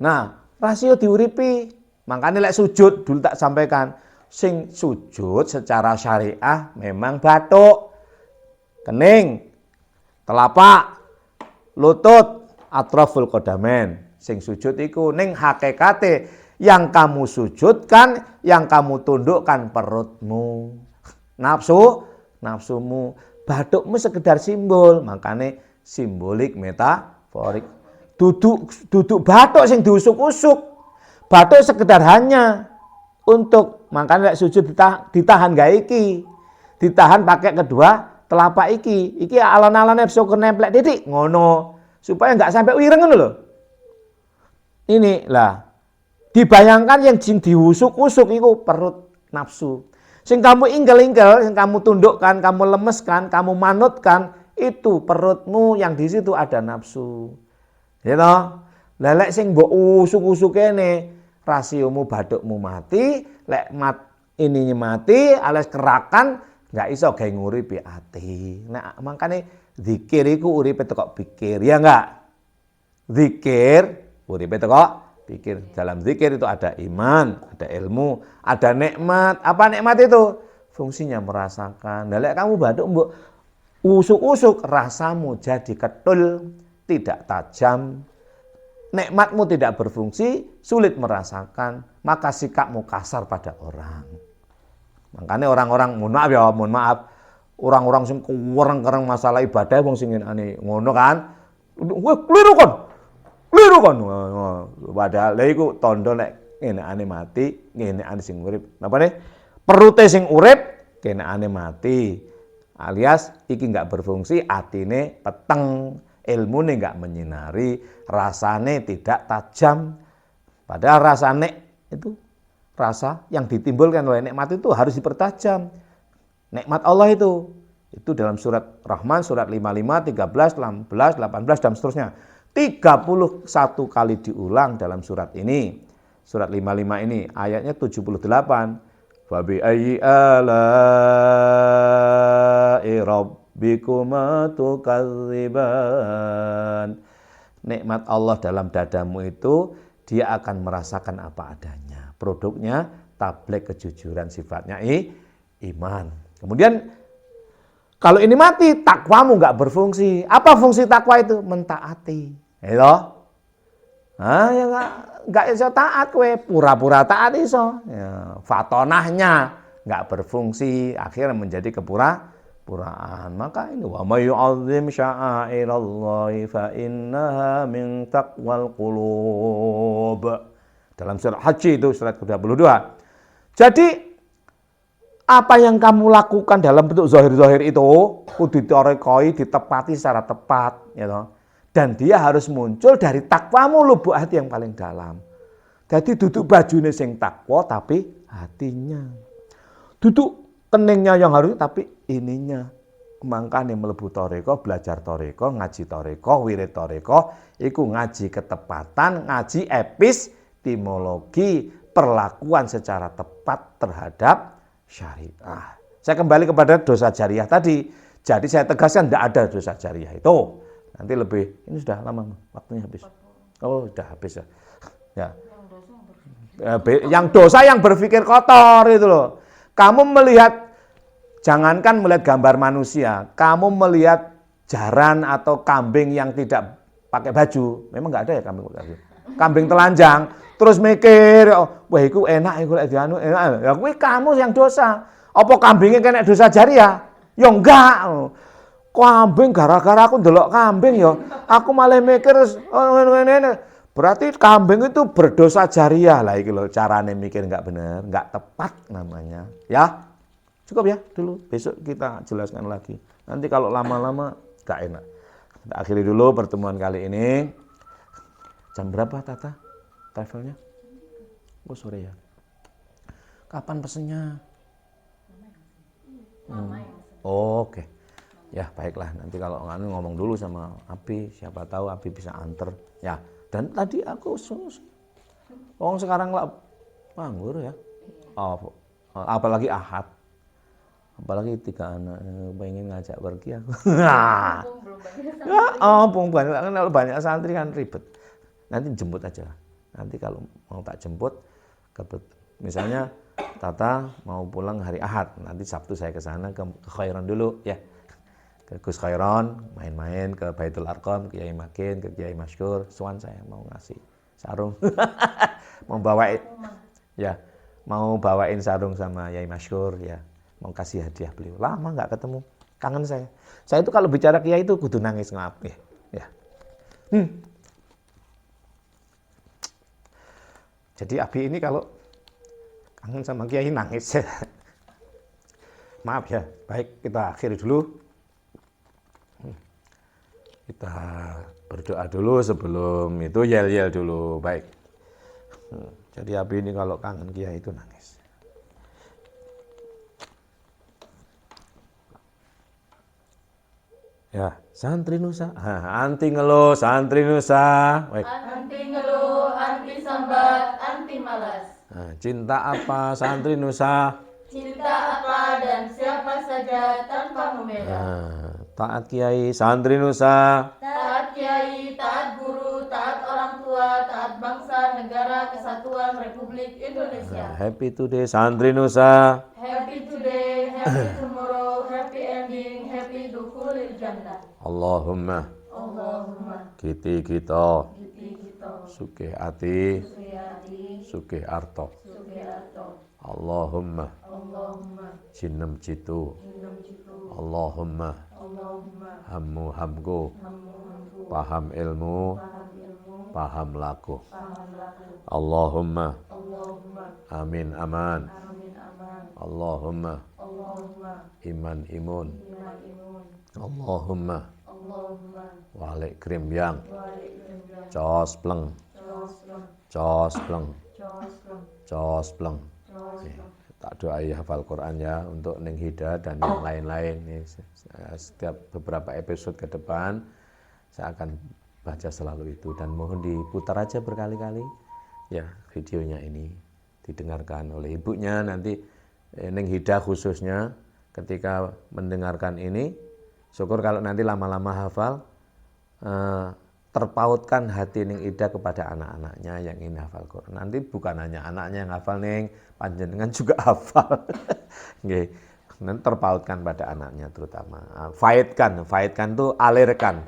Nah, rasio diuripi. Makanya lek sujud dulu tak sampaikan, sing sujud secara syariah memang batuk, kening, telapak, lutut, atraful qadamen. Sing sujud iku ning hakikate yang kamu sujudkan, yang kamu tundukkan perutmu. Nafsumu, batukmu sekedar simbol, makanya simbolik metaforik. Duduk batuk sing diusuk-usuk. Batuk sekedar hanya untuk makanya sujud ditahan gak iki. Ditahan pakai kedua telapak iki. Iki alon-alone syukur nemplek titik ngono supaya enggak sampai wireng ngono lho. ini lah. Dibayangkan yang sing diusuk-usuk itu perut nafsu. Sing kamu ingkel-ingkel, yang kamu tundukkan, kamu lemeskan, kamu manutkan, itu perutmu yang di situ ada nafsu. Ya toh? Lek sing mbok usuk-usuk kene, rasiomu badukmu mati, lek ininya mati, alias kerakan, nggak iso gawe nguripi ati. Nah, makanya zikir iku uripe teko pikir, ya enggak? Zikir uripe teko pikir. Dalam zikir itu ada iman, ada ilmu, ada nikmat. Apa nikmat itu? Fungsinya merasakan. Nah, lek kamu baduk mbok usuk-usuk, rasamu jadi ketul, tidak tajam. Nikmatmu tidak berfungsi, sulit merasakan, maka sikapmu kasar pada orang. Makanya orang-orang, mohon maaf, orang-orang sing kuwereng-kereng masalah ibadah wong sing ngene ngono kan. Wah, keliru kon. Padahal lha iku tandha nek ngenekane mati, ngenekane sing urip. Napane? Perute sing urip, kenekane mati. Alias iki enggak berfungsi, atine peteng. Ilmune enggak menyinari, rasane tidak tajam. Padahal rasane itu rasa yang ditimbulkan oleh nikmat itu harus dipertajam. Nikmat Allah itu dalam surat Rahman, surat 55, 13, 16, 18 dan seterusnya. 31 kali diulang dalam surat ini. Surat 55 ini ayatnya 78. Fa bi ayyi ala'i rabbikuma tukadziban. Nikmat Allah dalam dadamu itu dia akan merasakan apa adanya. Produknya tabligh kejujuran, sifatnya iman. Kemudian kalau ini mati, takwamu nggak berfungsi. Apa fungsi takwa itu? Mentaati. Gitu. Nah, ya nggak iso taat kue, pura-pura taat iso. Ya, fatonahnya nggak berfungsi, akhirnya menjadi kepura-puraan. Maka ini wa may yu'azzim sya'airallahi fa innaha min taqwal qulub. Dalam surat Haji itu surat ke-22. Jadi apa yang kamu lakukan dalam bentuk zahir-zahir itu kudu ditorekoi, ditepati secara tepat, ya toh. Dan dia harus muncul dari takwamu, lubuk hati yang paling dalam. Jadi duduk bajune sing takwa tapi hatinya. Duduk keningnya yang harus tapi ininya. Mangkane mlebu toreko, belajar toreko, ngaji toreko, wirid toreko, iku ngaji ketepatan, ngaji epistemologi, perlakuan secara tepat terhadap syariah. Saya kembali kepada dosa jariah tadi. Jadi saya tegaskan tidak ada dosa jariah itu. Nanti lebih, ini sudah lama waktunya habis. Oh, sudah habis ya. Ya. Yang dosa yang berpikir kotor itu loh. Kamu melihat, jangankan melihat gambar manusia, kamu melihat jaran atau kambing yang tidak pakai baju. Memang nggak ada ya kambing pakai baju. Kambing telanjang, terus mikir, wah itu enak, itu enak. Ya kamu yang dosa. Apa kambingnya kena dosa jariah? Ya enggak. Kambing gara-gara aku ndelok kambing ya, aku malah mikir berarti kambing itu berdosa jariah lah iki lho, carane mikir enggak benar, enggak tepat namanya. Ya. Cukup ya dulu, besok kita jelaskan lagi. Nanti kalau lama-lama enggak enak. Kita akhiri dulu pertemuan kali ini. Jam berapa Tata? Travelnya? Oh sore ya. Kapan pesennya? Oke. Ya baiklah, nanti kalau ngomong dulu sama Abi, siapa tahu Abi bisa anter. Ya, dan tadi aku sekarang lah nganggur ya. Oh, apalagi Ahad. Apalagi 3 anak pengen ngajak pergi aku. Kalau banyak santri kan ribet. Nanti jemput aja. Nanti kalau mau tak jemput, misalnya Tata mau pulang hari Ahad, nanti Sabtu saya ke sana ke Khairon dulu ya. Ke Gus Khairon, main-main ke Baitul Arqam, ke Kiai Makin, ke Kiai Masykur, suan saya mau ngasih sarung. mau bawain sarung sama Kiai Masykur ya. Mau kasih hadiah beliau. Lama enggak ketemu. Kangen saya. Saya itu kalau bicara Kiai itu kudu nangis ngap ya. Jadi Abi ini kalau kangen sama Kiai nangis. Maaf ya. Baik, kita akhiri dulu. Kita berdoa dulu sebelum itu yel-yel dulu. Baik. Jadi Abi ini kalau kangen Kiai itu nangis. Ya, santri Nusa. Anti ngeluh, santri Nusa. Baik. Anti ngeluh, anti sambat, anti malas. Cinta apa santri Nusa? Cinta apa dan siapa saja tanpa membeda. Taat Kiai, santri Nusa. Taat Kiai, taat guru, taat orang tua, taat bangsa, negara, kesatuan Republik Indonesia. Happy today, santri Nusa. Happy today, happy tomorrow, happy ending, happy dukhulil jannah. Allahumma kiti kita sugih ati sugih arta. Allahumma jinem jitu. Allahumma hammu hamku paham ilmu paham laku. Allahumma amin aman. Allahumma iman imun. Allahumma walik krimbyang cos pleng cos pleng cos pleng. Tak doai hafal Quran ya untuk Ning Hida dan yang lain-lain. Setiap beberapa episode ke depan saya akan baca selalu itu dan mohon diputar aja berkali-kali ya videonya ini didengarkan oleh ibunya nanti. Ning Hida khususnya ketika mendengarkan ini syukur kalau nanti lama-lama hafal terpautkan hati Ning Ida kepada anak-anaknya yang ingin hafal Quran. Nanti bukan hanya anaknya yang hafal Ning, panjenengan juga hafal. Nggih. Nanti terpautkan pada anaknya terutama. Faidkan itu alirkan.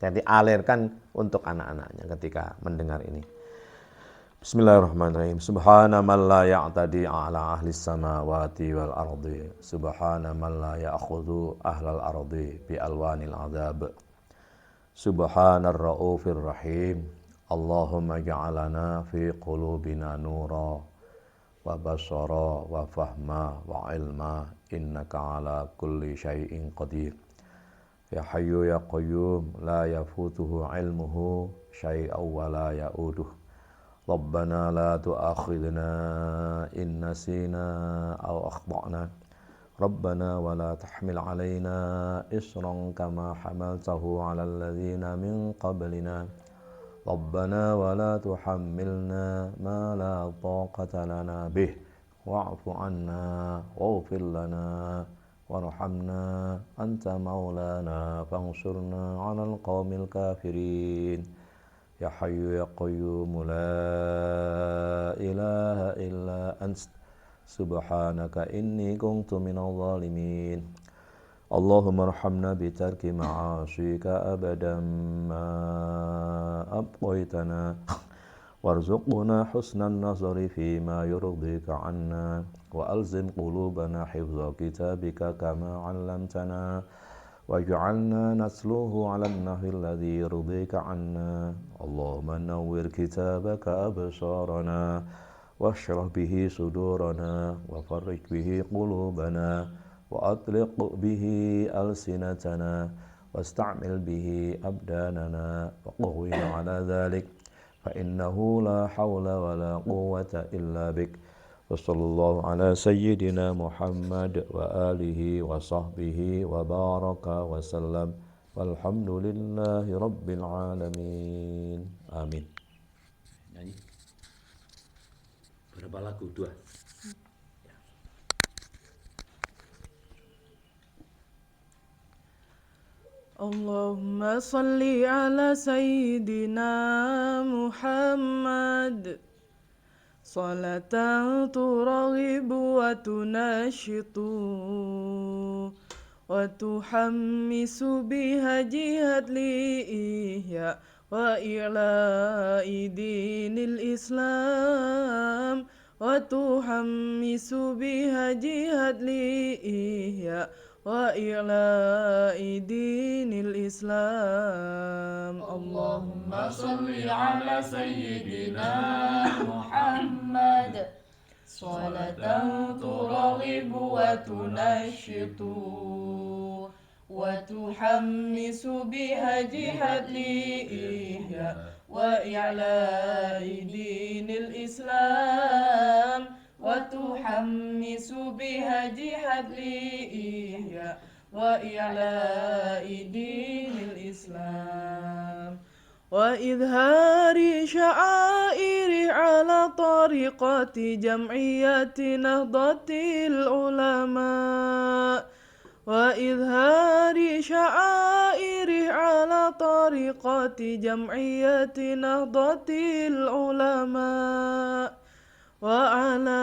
Jadi alirkan untuk anak-anaknya ketika mendengar ini. Bismillahirrahmanirrahim. Subhana man la ya'tadi ala ahli samawati wal ardi. Subhana man la ya'khudhu ahlal ardi bi alwanil adab. Subhanar ra'ufir rahim. Allahumma ja'alana fi qulubina nura wa basara wa fahma wa ilma innaka ala kulli syai'in qadir. Ya hayyu ya qayyum la yafutuhu ilmuhu syai'aw wa la ya'uduh. Rabbana la tu'akhidna in nasina aw akhtana. Rabbana wa la tahmil alaina isran kama hamaltahu ala alladhina min qablina. Rabbana wa la tuhammilna ma la taqata lana bih. Wa'fu anna waghfir lana warhamna anta maulana fansurna 'alal qaumil kafirin. Ya hayyu ya qayyum la ilaha illa ant subhanaka inni kuntu minadh dhalimin. Allahumma arhamna bi tarki ma'asika abadan ma abqaitana warzuqna husnan nazari fi ma yurdika 'anna wa alzim qulubana hifdha kitabika kama 'allamtana waj'alna nasluhu 'ala an-nahwi alladhi yurdika 'anna. Allahumma nawwir kitabaka absarana washrah bihi sudurana wa farrij bihi qulubana wa atliq bihi alsinatana wasta'mil bihi abdanana wa qawwina 'ala dhalik fa innahu la hawla wa la quwwata illa bik. Wassallallahu ala sayyidina Muhammad wa alihi wa sahbihi wa baraka wa sallam walhamdulillahi rabbil alamin. Amin. Nyanyi berapa lagu? 2. Allahumma salli ala sayyidina Muhammad salatan turaghibu wa tunashitu wa tuhammisu biha jihad li ihya wa ila'i dinil Islam wa tuhammisu biha jihad li ihya wa ila'i dinil Islam. Allahumma salli ala sayyidina Muhammad salatan turaghibu wa tunashitu wa tuhammisu biha jihad li ihya وإعلاء دين الإسلام وتحمس بها جهاد لإحياء وإعلاء دين الإسلام وإظهار شعائر على طريقة جمعية نهضة العلماء وإظهار شعائر على طريقة جمعية نهضة العلماء وعلى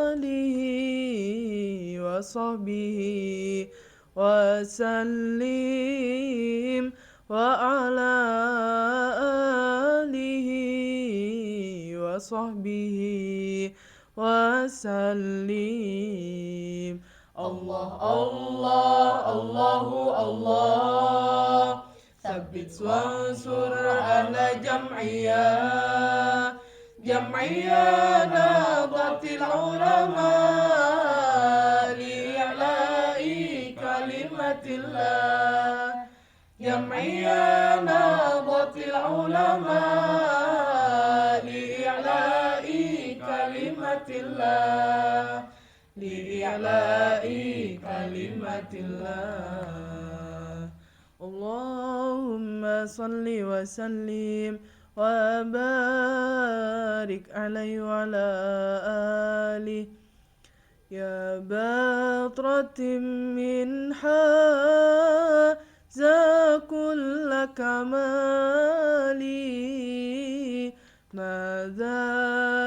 آله وصحبه وسلم وعلى آله وصحبه وسلم الله الله الله الله ثبت وانصر على جمعية نهضة العلماء لإعلاء كلمة الله جمعية نهضة العلماء لإعلاء كلمة الله لإعلاء كلمة الله اللهم صل وسلم وبارك عليه وعلى آله يا بطرة من حازا كل كمالي ماذا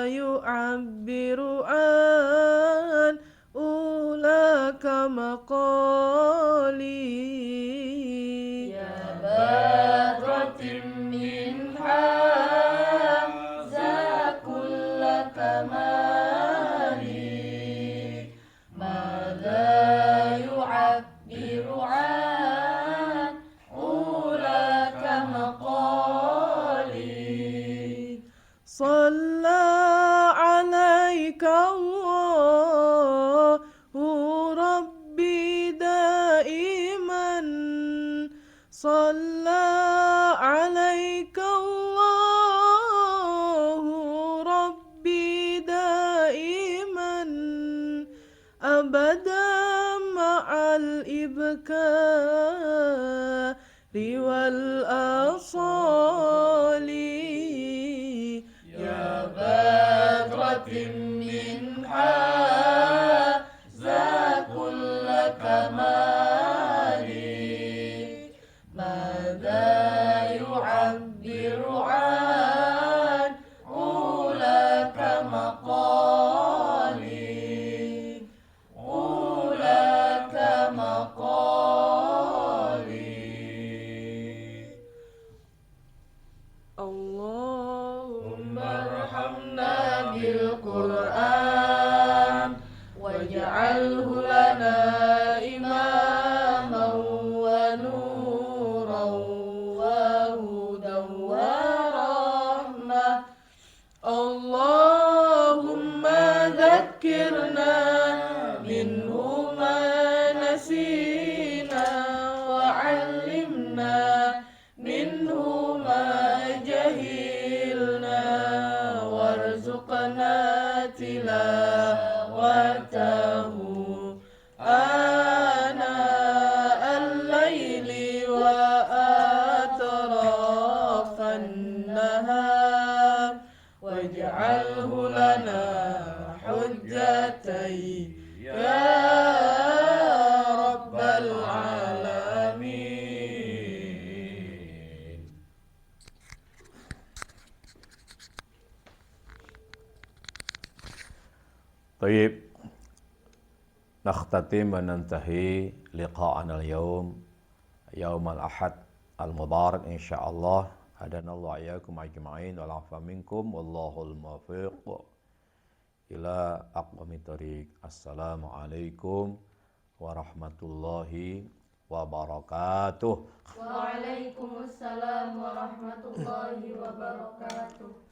يعبر عن أولاك مقالي يا بدرة من حازا كل كمالي ماذا يعبر عن أولاك مقالي صلى عليك الله ربي دائما صلى عليك الله ربي دائما أبدا مع الإبكار والآصال يا بدرة من حازا كل كمالي ماذا يعبر عن أولاك مقالي أولاك مقالي اللهم ارحمنا بالقرآن واجعله لنا إماما ونورا وهدى ورحمة اللهم ذكرنا منه ما نسينا وعلمنا منه ما جهلنا وارزقنا تلاوته آناء الليل وأطراف النهار واجعله لنا حجتي يا رب العالمين. طيب نختتم وننتهي لقاءنا اليوم يوم الأحد المبارك إن شاء الله هدانا الله وإياكم أجمعين والعفو منكم والله الموفق إلى أقوم الطريق. السلام عليكم ورحمة الله wabarakatuh. Waalaikumsalam warahmatullahi wabarakatuh.